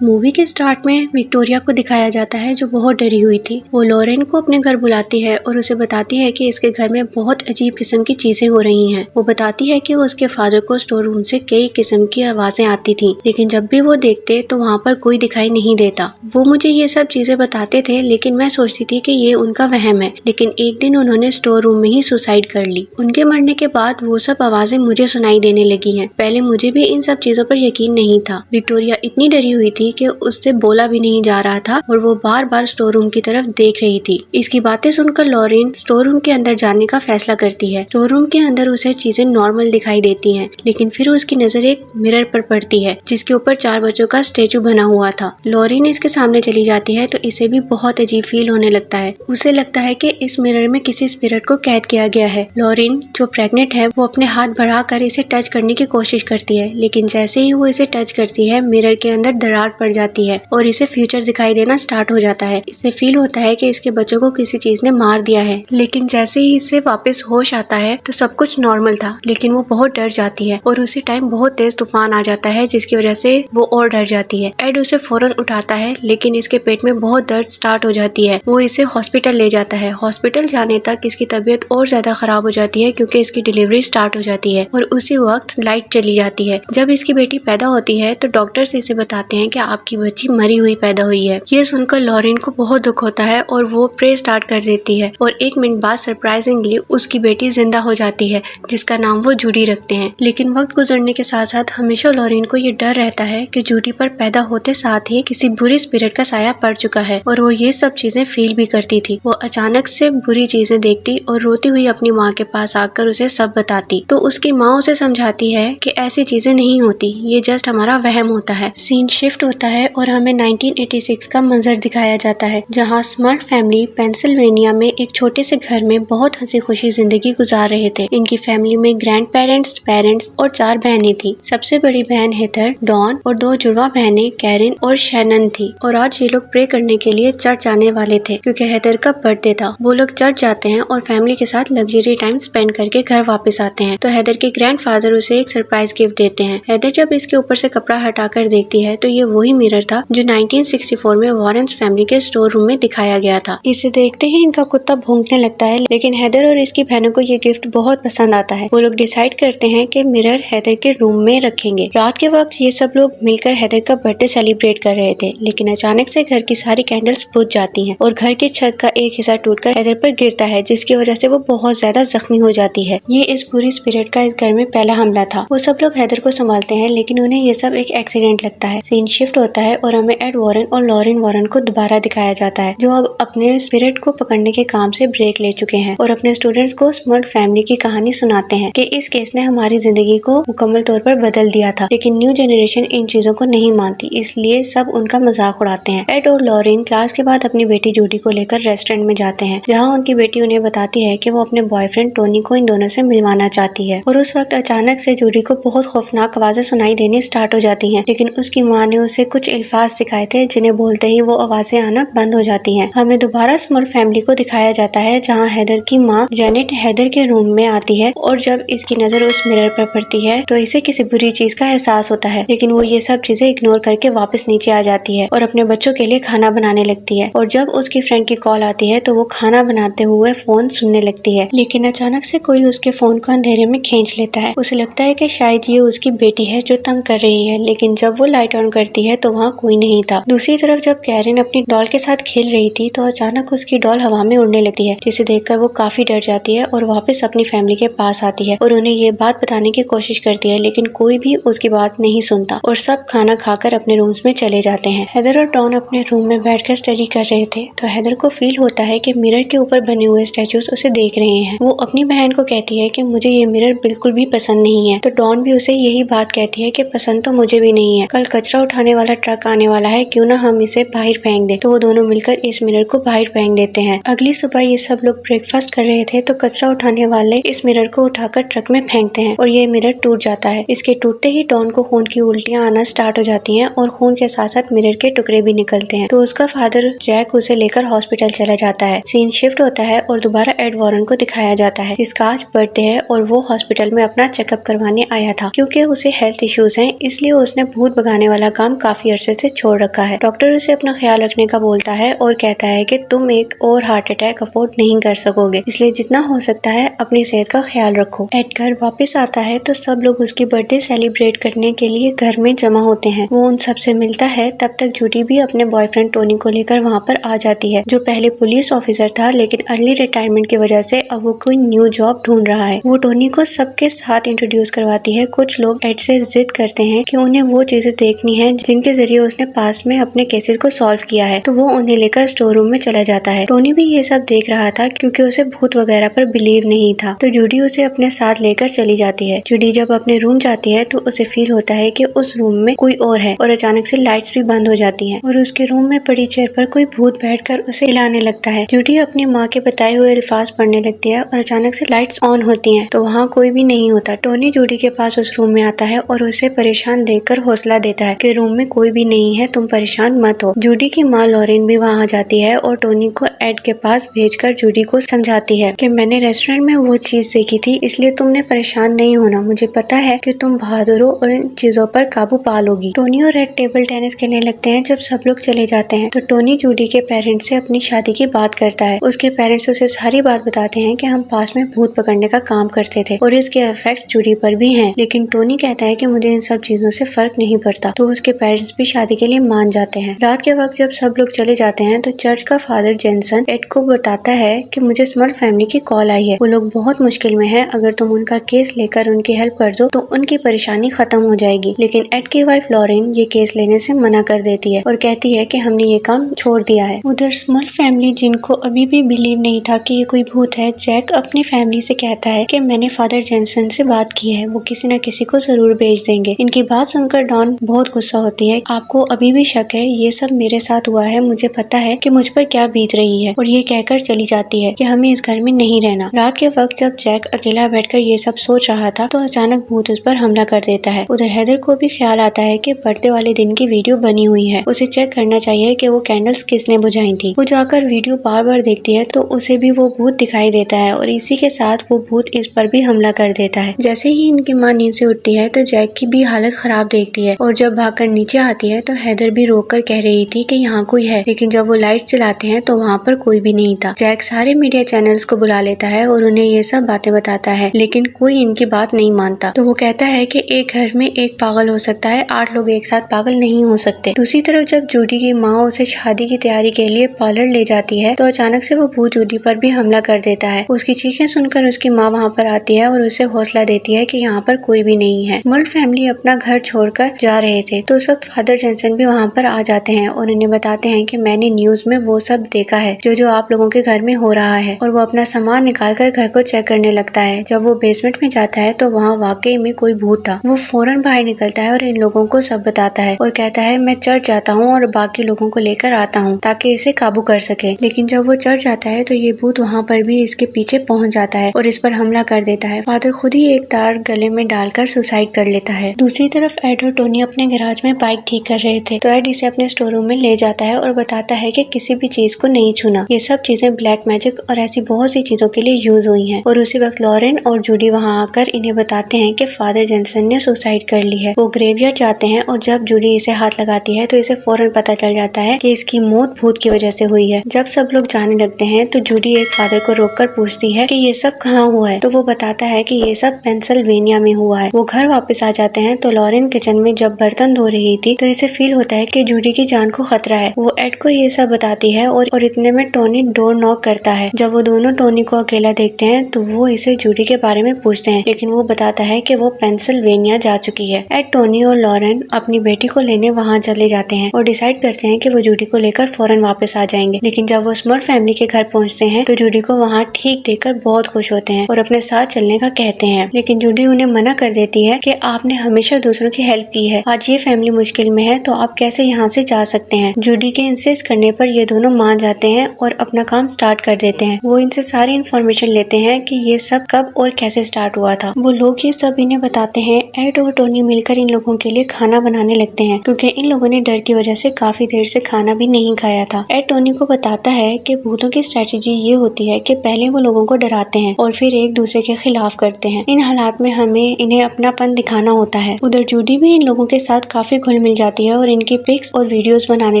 Movie के start में Victoria को दिखाया जाता है जो बहुत डरी हुई थी। वो लॉरेन को अपने घर बुलाती है और उसे बताती है कि इसके घर में बहुत अजीब किस्म की चीजें हो रही हैं। वो बताती है कि उसके फादर को स्टोर रूम से कई किस्म की आवाजें आती थी, लेकिन जब भी वो देखते तो वहाँ पर कोई दिखाई नहीं देता। वो मुझे ये सब चीजें बताते थे, लेकिन मैं सोचती थी कि ये उनका वहम है। लेकिन एक दिन उन्होंने स्टोर रूम में ही सुसाइड कर ली। उनके मरने के बाद वो सब आवाजें मुझे सुनाई देने लगी हैं। पहले मुझे भी इन सब चीजों पर यकीन नहीं था। विक्टोरिया इतनी डरी हुई थी कि उससे बोला भी नहीं जा रहा था और वो बार बार स्टोर रूम की तरफ देख रही थी। इसकी बातें सुनकर लॉरेन स्टोर रूम के अंदर जाने का फैसला करती है। स्टोर रूम के अंदर उसे चीजें नॉर्मल दिखाई देती हैं, लेकिन फिर उसकी नजर एक मिरर पर पड़ती है जिसके ऊपर 4 बच्चों का स्टेचू बना हुआ था। लॉरेन इसके सामने चली जाती है तो इसे भी बहुत अजीब फील होने लगता है। उसे लगता है कि इस मिरर में किसी स्पिरिट को कैद किया गया है। लॉरेन जो प्रेग्नेंट है वो अपने हाथ बढ़ाकर इसे टच करने की कोशिश करती है, लेकिन जैसे ही वो इसे टच करती है मिरर के अंदर दरार पड़ जाती है और इसे फ्यूचर दिखाई देना स्टार्ट हो जाता है। इसे फील होता है कि इसके बच्चों को किसी चीज ने मार दिया है, लेकिन जैसे ही इसे वापस होश आता है तो सब कुछ नॉर्मल था। लेकिन वो बहुत डर जाती है और उसी टाइम बहुत तेज तूफान आ जाता है जिसकी वजह से वो और डर जाती है। एड उसे फौरन उठाता है, लेकिन इसके पेट में बहुत दर्द स्टार्ट हो जाती है। वो इसे हॉस्पिटल ले जाता है। हॉस्पिटल जाने तक इसकी तबीयत और ज्यादा खराब हो जाती है क्योंकि इसकी डिलीवरी स्टार्ट हो जाती है और उसी वक्त लाइट चली जाती है। जब इसकी बेटी पैदा होती है तो डॉक्टर्स इसे बताते हैं कि आपकी बच्ची मरी हुई पैदा हुई है। ये सुनकर लॉरेन को बहुत दुख होता है और वो प्रे स्टार्ट कर देती है और 1 मिनट बाद सरप्राइजिंगली उसकी बेटी जिंदा हो जाती है जिसका नाम वो जूडी रखते हैं। लेकिन वक्त गुजरने के साथ साथ हमेशा लॉरेन को ये डर रहता है कि जूडी पर पैदा होते साथ ही किसी बुरी स्पिरिट का साया पड़ चुका है और वो ये सब चीजें फील भी करती थी। वो अचानक से बुरी चीजें देखती और रोती हुई अपनी माँ के पास आकर उसे सब बताती तो उसकी माँ उसे समझाती है कि ऐसी चीजें नहीं होती, ये जस्ट हमारा वहम होता है। सीन शिफ्ट होता है और हमें 1986 का मंजर दिखाया जाता है जहाँ स्मार्ट फैमिली पेंसिल्वेनिया में एक छोटे से घर में बहुत हंसी खुशी जिंदगी गुजार रहे थे। इनकी फैमिली में ग्रैंड पेरेंट्स, पेरेंट्स और 4 बहनें थी। सबसे बड़ी बहन हेथर, डॉन और 2 जुड़वा बहनें कैरिन और शैनन थी। और आज ये लोग प्रे करने के लिए चर्च आने वाले थे क्योंकि हेथर का बर्थडे था। वो लोग चर्च जाते हैं और फैमिली के साथ लग्जरी टाइम स्पेंड करके घर वापस आते हैं तो हेथर के ग्रैंडफादर उसे एक सरप्राइज गिफ्ट देते हैं। हेथर जब इसके ऊपर से कपड़ा हटाकर देखती है तो ये वही मिरर था जो 1964 में वॉरेन्स फैमिली के स्टोर रूम में दिखाया गया था। इसे देखते ही इनका कुत्ता भौंकने लगता है, लेकिन हेथर और इसकी बहनों को ये गिफ्ट बहुत पसंद आता है। वो लोग डिसाइड करते हैं कि मिरर हेथर के रूम में रखेंगे। रात के वक्त ये सब लोग मिलकर हेथर का बर्थडे सेलिब्रेट कर रहे थे, लेकिन अचानक से घर की सारी कैंडल्स बुझ जाती हैं और घर की छत का एक हिस्सा टूटकर हेथर पर गिरता है जिसकी वजह से वो बहुत ज्यादा जख्मी हो जाती है। ये इस बुरी स्पिरिट का इस घर में पहला हमला था। वो सब लोग हेथर को संभालते हैं, लेकिन उन्हें ये सब एक एक्सीडेंट लगता है। सीन शिफ्ट होता है और हमें एड वॉरेन और लॉरेन वॉरेन को दोबारा दिखाया जाता है जो अब अपने स्पिरिट को पकड़ने के काम से ब्रेक ले चुके हैं और अपने स्टूडेंट्स को स्मार्ट फैमिली की कहानी सुनाते हैं कि इस केस ने हमारी जिंदगी को मुकम्मल तौर पर बदल दिया था। लेकिन न्यू जनरेशन इन चीजों को नहीं मानती, इसलिए सब उनका मजाक उड़ाते हैं। एड और लॉरेन क्लास के बाद अपनी बेटी जूडी को लेकर रेस्टोरेंट में जाते हैं जहाँ उनकी बेटी उन्हें बताती है कि वो अपने बॉयफ्रेंड टोनी को इन दोनों से मिलवाना चाहती है। और उस वक्त अचानक से जूडी को बहुत खौफनाक आवाजें सुनाई देनी स्टार्ट हो जाती हैं, लेकिन उसकी माँ ने उसे कुछ अल्फाज सिखाए थे जिन्हें बोलते ही वो आवाजें आना बंद हो जाती हैं। हमें दोबारा स्मॉल फैमिली को दिखाया जाता है जहाँ हेदर की माँ जेनेट हेदर के रूम में आती है और जब इसकी नजर उस मिरर पर पड़ती है तो इसे किसी बुरी चीज का एहसास होता है, लेकिन वो ये सब चीजें इग्नोर करके वापस नीचे आ जाती है और अपने बच्चों के लिए खाना बनाने लगती है। और जब उसकी फ्रेंड की कॉल आती है तो वो खाना बनाते हुए फोन सुनने लगती है, लेकिन अचानक से कोई उसके फोन को अंधेरे में खींच लेता है। उसे लगता है कि शायद ये उसकी बेटी है जो तंग कर रही है, लेकिन जब वो लाइट ऑन करती है तो वहाँ कोई नहीं था। दूसरी तरफ जब कैरिन अपनी डॉल के साथ खेल रही थी तो अचानक उसकी डॉल हवा में उड़ने लगती है, जिसे देखकर वो काफी डर जाती है और वापस अपनी फैमिली के पास आती है और उन्हें ये बात बताने की कोशिश करती है, लेकिन कोई भी उसकी बात नहीं सुनता और सब खाना खाकर अपने रूम्स में चले जाते हैं। हेदर और डॉन अपने रूम में बैठकर स्टडी कर रहे थे तो हेदर को फील होता है कि मिरर के ऊपर बने हुए स्टैचूज उसे देख रहे हैं। वो अपनी बहन को कहती है कि मुझे ये मिरर बिल्कुल भी पसंद नहीं है, तो डॉन भी उसे यही बात कहती है कि पसंद तो मुझे भी नहीं है, कल कचरा उठाने वाला ट्रक आने वाला है, क्यों ना हम इसे बाहर फेंक दे। तो वो दोनों मिलकर इस मिरर को बाहर फेंक देते हैं। अगली सुबह ये सब लोग ब्रेकफास्ट कर रहे थे तो कचरा उठाने वाले इस मिरर को उठाकर ट्रक में फेंकते हैं और ये मिरर टूट जाता है। इसके टूटते ही डॉन को खून की उल्टियां आना स्टार्ट हो जाती हैं और खून के साथ साथ मिरर के टुकड़े भी निकलते हैं। तो उसका फादर जैक उसे लेकर हॉस्पिटल चला जाता है। सीन शिफ्ट होता है और दोबारा एड वॉरेन को दिखाया जाता है जिसका आज बर्थडे है और वो हॉस्पिटल में अपना चेकअप करवाने आया था। क्योंकि उसे हेल्थ इश्यूज हैं इसलिए उसने भूत भगाने वाला काम काफी अरसे से छोड़ रखा है। डॉक्टर उसे अपना ख्याल रखने का बोलता है और कहता है कि तुम एक और हार्ट अटैक अफोर्ड नहीं कर सकोगे, इसलिए जितना हो सकता है अपनी सेहत का ख्याल रखो। एड घर वापस आता है तो सब लोग उसकी बर्थडे सेलिब्रेट करने के लिए घर में जमा होते हैं। वो उन सबसे मिलता है। तब तक जूडी भी अपने बॉयफ्रेंड टोनी को लेकर वहाँ पर आ जाती है, जो पहले पुलिस ऑफिसर था लेकिन अर्ली रिटायरमेंट की वजह से अब वो कोई न्यू जॉब ढूंढ रहा है। वो टोनी को सबके साथ इंट्रोड्यूस करवाती है। कुछ लोग एड से जिद करते हैं कि उन्हें वो चीजें देखनी है जिनके जरिए उसने पास्ट में अपने केसेस को सॉल्व किया है, तो वो उन्हें लेकर स्टोर रूम में चला जाता है। टोनी भी ये सब देख रहा था क्योंकि उसे भूत वगैरह पर बिलीव नहीं था, तो जूडी उसे अपने साथ लेकर चली जाती है। जूडी जब अपने रूम जाती है तो उसे फील होता है कि उस रूम में कोई और है और अचानक से लाइट्स भी बंद हो जाती हैं और उसके रूम में पड़ी चेयर पर कोई भूत बैठकर उसे हिलाने लगता है। जूडी अपनी माँ के बताए हुए अल्फाज पढ़ने लगती है और अचानक से लाइट्स ऑन होती हैं तो वहाँ कोई भी नहीं होता। टोनी जूडी के पास उस रूम में आता है और उसे परेशान देखकर हौसला देता है कि रूम में कोई भी नहीं है, तुम परेशान मत हो। जूडी की माँ लॉरेन भी वहाँ आ जाती है और टोनी को एड के पास भेजकर जूडी को समझाती है कि मैंने रेस्टोरेंट में वो चीज देखी थी, इसलिए तुमने परेशान नहीं होना। मुझे पता है कि तुम बहादुर हो और इन चीजों पर काबू पा लोगी। टोनी और एड टेबल टेनिस खेलने लगते हैं। जब सब लोग चले जाते हैं तो टोनी जूडी के पेरेंट्स से अपनी शादी की बात करता है। उसके पेरेंट्स उसे सारी बात बताते हैं कि हम पास में भूत पकड़ने का काम करते थे और इसके इफेक्ट जूडी पर भी हैं, लेकिन टोनी कहता है कि मुझे इन सब चीजों से फर्क नहीं पड़ता, तो उसके पेरेंट्स भी शादी के लिए मान जाते हैं। रात के वक्त जब सब लोग चले जाते हैं तो चर्च का फादर जेनसन एड को बताता है कि मुझे स्मॉल फैमिली की कॉल आई है, वो लोग बहुत मुश्किल में है, अगर तुम उनका केस लेकर उनकी हेल्प कर दो तो उनकी परेशानी खत्म हो जाएगी। लेकिन एड की वाइफ लॉरेन ये केस लेने से मना कर देती है और कहती है कि हमने ये काम छोड़ दिया है। उधर स्मॉल फैमिली जिनको अभी भी बिलीव नहीं था कि ये कोई भूत है, जैक अपनी फैमिली से कहता है कि मैंने फादर जेनसन से बात की है, वो किसी न किसी को जरूर भेज देंगे। इनकी बात सुनकर डॉन बहुत गुस्सा होती है। आपको अभी भी शक है? ये सब मेरे साथ हुआ है, मुझे पता है कि मुझ पर क्या बीत रही है, और ये कहकर चली जाती है कि हमें इस घर में नहीं रहना। रात के वक्त जब जैक अकेला बैठकर ये सब सोच रहा था तो अचानक भूत उस पर हमला कर देता है। उधर हेदर को भी ख्याल आता है कि बर्थडे वाले दिन की वीडियो बनी हुई है, उसे चेक करना चाहिए कि वो कैंडल्स किसने बुझाई थी। वो जाकर वीडियो बार बार देखती है तो उसे भी वो भूत दिखाई देता है और इसी के साथ वो भूत इस पर भी हमला कर देता है। जैसे ही इनकी माँ नींद से उठती है तो जैक की भी हालत खराब देखती है और जब भागकर नीचे आती है तो हेदर भी रोककर कह रही थी कि यहाँ कोई है, लेकिन जब वो लाइट चलाते हैं तो वहाँ पर कोई भी नहीं था। जैक सारे मीडिया चैनल्स को बुला लेता है और उन्हें ये सब बातें बताता है, लेकिन कोई इनकी बात नहीं मानता। तो वो कहता है कि एक घर में एक पागल हो सकता है, 8 लोग एक साथ पागल नहीं हो सकते। दूसरी तरफ जब जूडी की माँ उसे शादी की तैयारी के लिए पार्लर ले जाती है तो अचानक से वो भूत जूडी पर भी हमला कर देता है। उसकी चीखें सुनकर उसकी माँ वहाँ पर आती है और उसे हौसला देती है कि यहाँ पर कोई भी नहीं है। स्मॉल फैमिली अपना घर छोड़कर जा रहे थे तो उस वक्त फादर जेनसन भी वहाँ पर आ जाते हैं और उन्हें बताते हैं कि मैंने न्यूज में वो सब देखा है जो आप लोगों के घर में हो रहा है, और वो अपना सामान निकाल कर घर को चेक करने लगता है। जब वो बेसमेंट में जाता है तो वहाँ वाकई में कोई भूत था। वो फौरन बाहर निकलता है और इन लोगों को सब बताता है और कहता है मैं चर्च जाता हूँ और बाकी लोगों को लेकर आता हूँ ताकि इसे काबू कर सके। लेकिन जब वो चर्च जाता है तो ये भूत वहाँ पर भी इसके पीछे पहुँच जाता है और इस पर हमला कर देता है। फादर खुद ही एक तार गले में डालकर सुसाइड कर लेता है। दूसरी तरफ एड और टोनी अपने गैराज में बाइक ठीक कर रहे थे तो एड इसे अपने स्टोर रूम में ले जाता है और बताता है कि किसी भी चीज को नहीं छूना, ये सब चीजें ब्लैक मैजिक और ऐसी बहुत सी चीजों के लिए यूज हुई हैं। और उसी वक्त लॉरेन और जूडी वहाँ आकर इन्हें बताते हैं कि फादर जेनसन ने सुसाइड कर ली है। वो ग्रेवयार्ड जाते हैं और जब जूडी इसे हाथ लगाती है तो इसे फौरन पता चल जाता है कि इसकी मौत भूत की वजह से हुई है। जब सब लोग जाने लगते हैं तो जूडी एक फादर को रोककर पूछती है कि ये सब कहाँ हुआ है, तो वो बताता है कि ये सब पेंसिल्वेनिया में हुआ है। वो घर वापस आ जाते हैं तो लॉरेन किचन में जब बर्तन धो रही थी तो इसे फील होता है कि जूडी की जान को खतरा है। वो एड को ये सब बताती है और इतने में टोनी डोर नॉक करता है। जब वो दोनों टोनी को अकेला देखते हैं तो वो इसे जूडी के बारे में पूछते हैं, लेकिन वो बताता है कि वो पेंसिल्वेनिया जा चुकी है। एड, टोनी और लॉरेन अपनी बेटी को लेने वहाँ चले जाते हैं और डिसाइड करते हैं कि वो जूडी को लेकर फौरन वापस आ जाएंगे। लेकिन जब वो स्मॉल फैमिली के घर पहुँचते हैं तो जूडी को वहाँ ठीक देखकर बहुत खुश होते हैं और अपने साथ चलने का कहते हैं, लेकिन जूडी उन्हें मना कर देती है कि आपने हमेशा दूसरों की हेल्प की है, आज ये फैमिली मुश्किल में है तो आप कैसे यहाँ से जा सकते हैं। जूडी के इंसिस्ट करने पर ये दोनों मान जाते हैं और अपना काम स्टार्ट कर देते हैं। वो इनसे सारी इन्फॉर्मेशन लेते हैं कि ये सब कब और कैसे स्टार्ट हुआ था। वो लोग ये सब इन्हें बताते हैं। एड और टोनी मिलकर इन लोगों के लिए खाना बनाने लगते हैं क्योंकि इन लोगों ने डर की वजह से काफी देर से खाना भी नहीं खाया था। एड टोनी को बताता है कि भूतों की स्ट्रेटेजी ये होती है कि पहले वो लोगों को डराते हैं और फिर एक दूसरे के खिलाफ करते हैं। इन हालात में हमें इन्हें अपनापन दिखाना होता है। उधर जूडी भी इन लोगों के साथ काफी घुल मिल जाती है और इनकी पिक्स और वीडियोस बनाने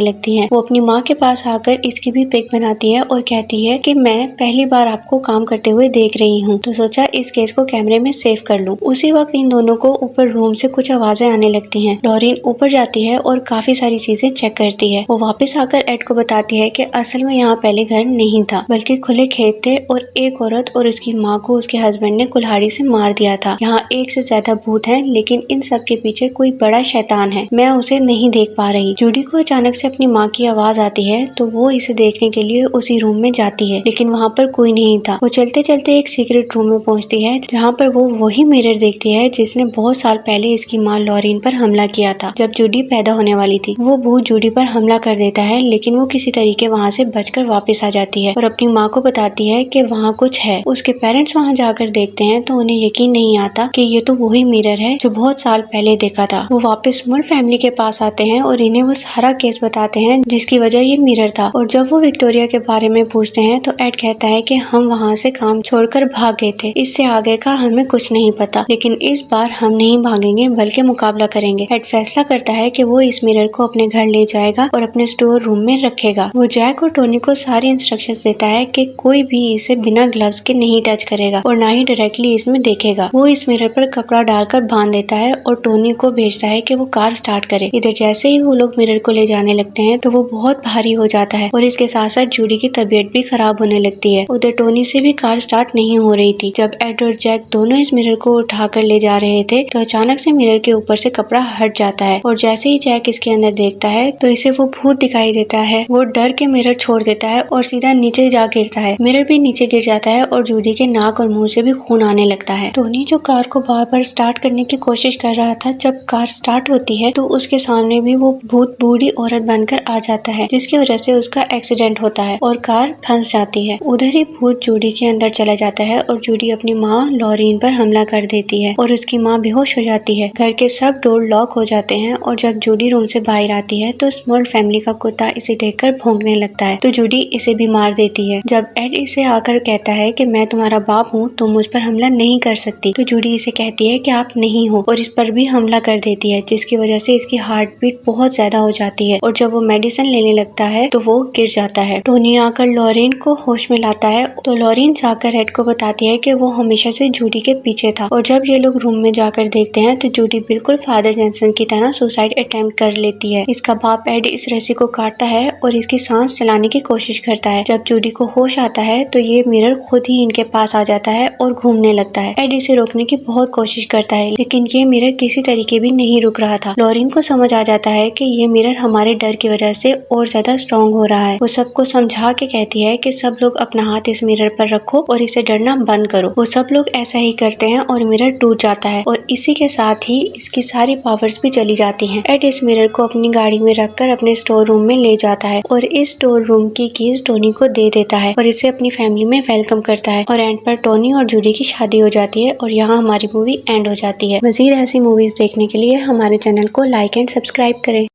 लगती है। वो अपनी माँ के पास आकर इसकी भी पिक बनाती है और कहती है कि मैं पहली बार आपको काम करते हुए देख रही हूँ, तो सोचा इस केस को कैमरे में सेव कर लूं। उसी वक्त इन दोनों को ऊपर रूम से कुछ आवाजें आने लगती हैं। लॉरेन ऊपर जाती है और काफी सारी चीजें चेक करती है। वो वापस आकर एड को बताती है कि असल में यहाँ पहले घर नहीं था, बल्कि खुले खेत थे और एक औरत और उसकी माँ को उसके हस्बैंड ने कुल्हाड़ी से मार दिया था। यहाँ एक से ज्यादा भूत हैं, लेकिन इन सब के पीछे कोई बड़ा शैतान है, मैं उसे नहीं देख पा रही। जूडी को अचानक से अपनी माँ की आवाज आती है, तो वो इसे देखने के लिए उसी रूम में जाती है, लेकिन वहाँ पर कोई नहीं था। वो चलते चलते एक सीक्रेट रूम में पहुँचती है, जहाँ पर वो वही मिरर देखती है जिसने बहुत साल पहले इसकी माँ लॉरेन पर हमला किया था जब जूडी पैदा होने वाली थी। वो भूत जूडी पर हमला कर देता है, लेकिन वो किसी तरीके वहाँ से बचकर वापस आ जाती है और अपनी माँ को बताती है कि वहाँ कुछ है। उसके पेरेंट्स वहाँ जाकर देखते हैं तो उन्हें यकीन नहीं आता कि ये तो वही मिरर है जो बहुत साल पहले देखा था। वो वापस स्मॉल फैमिली के पास आते हैं और इन्हें वो सारा केस बताते हैं जिसकी वजह ये मिरर था। और जब वो विक्टोरिया के बारे में पूछते हैं तो एड कहता है कि हम वहाँ से काम छोड़कर भाग गए थे, इससे आगे का हमें कुछ नहीं पता, लेकिन इस बार हम नहीं भागेंगे बल्कि मुकाबला करेंगे। एड फैसला करता है कि वो इस मिरर को अपने घर ले जाएगा और अपने स्टोर रूम में रखेगा। वो जैक और टोनी को सारी इंस्ट्रक्शंस देता है कि कोई भी इसे बिना ग्लव्स के नहीं टच करेगा और ना ही डायरेक्टली इसमें देखेगा। वो इस मिरर पर कपड़ा डालकर बांध देता है और टोनी को भेजता है कि वो कार स्टार्ट करे। इधर जैसे ही वो लोग मिरर को ले जाने लगते हैं तो वो बहुत भारी हो जाता है और इसके साथ साथ जूडी की तबीयत भी खराब होने लगती है। उधर टोनी से भी कार स्टार्ट नहीं हो रही थी। जब एड और जैक दोनों इस मिरर को उठाकर ले जा रहे थे तो अचानक से मिरर के ऊपर से कपड़ा हट जाता है और जैसे ही जैक इसके अंदर देखता है तो इसे वो भूत दिखाई देता है। वो डर के मिरर छोड़ देता है और सीधा नीचे जा गिरता है। मिरर भी नीचे गिर जाता है और जूडी के नाक और मुंह से भी खून आने लगता है। टोनी जो कार को बार बार स्टार्ट करने की कोशिश कर रहा था, जब कार स्टार्ट होती है तो उसके सामने भी वो भूत बूढ़ी औरत बनकर आ जाता है, जिसकी वजह से उसका एक्सीडेंट होता है और कार फंस जाती है। उधर ही भूत जूडी के अंदर चला जाता है और जूडी अपनी माँ लॉरेन पर हमला कर देती है और उसकी माँ बेहोश हो जाती है। घर के सब डोर लॉक हो जाते हैं और जब जूडी रूम से बाहर आती है तो स्मॉल फैमिली का कुत्ता इसे देखकर भौंकने लगता है, तो जूडी इसे भी मार देती है। जब एड इसे आकर कहता है कि मैं तुम्हारा बाप हूँ, तुम मुझ पर हमला नहीं कर सकती, तो जूडी इसे कहती है कि आप नहीं हो और इस पर भी हमला कर देती है, जिसकी वजह से इसकी हार्ट बीट बहुत ज्यादा हो जाती है और जब वो मेडिसिन लेने लगता है तो वो गिर जाता है। टोनी आकर लॉरेन को होश में लाता है तो लॉरेन जाकर एड को बताती है कि वो हमेशा से जूडी के पीछे था और जब ये लोग रूम में जाकर देखते हैं तो जूडी बिल्कुल फादर जैनसन की तरह सुसाइड अटेम्प्ट कर लेती है। इसका बाप एड इस रस्सी को काटता है और इसकी सांस चलाने की कोशिश करता है। जब जूडी को होश आता है तो ये मिरर खुद ही इनके पास आ जाता है और घूमने लगता है। एड इसे रोकने की बहुत कोशिश करता है, लेकिन ये मिरर किसी तरीके भी नहीं रुक रहा था। लॉरेन को समझ आ जाता है कि ये मिरर हमारे डर की वजह से और ज्यादा स्ट्रॉन्ग हो रहा है। वो सबको समझा के कहती है कि सब लोग अपना हाथ इस मिरर पर रखो और इसे डरना बंद करो। वो सब लोग ऐसा ही करते हैं और मिरर टूट जाता है और इसी के साथ ही इसकी सारी पावर्स भी चली जाती हैं। एड इस मिरर को अपनी गाड़ी में रखकर अपने स्टोर रूम में ले जाता है और इस स्टोर रूम की कीज टोनी को दे देता है और इसे अपनी फैमिली में वेलकम करता है और एंड पर टोनी और जूडी की शादी हो जाती है और यहाँ हमारी मूवी एंड हो जाती है। मजीद ऐसी मूवीज देखने के लिए हमारे चैनल को लाइक एंड सब्सक्राइब करें।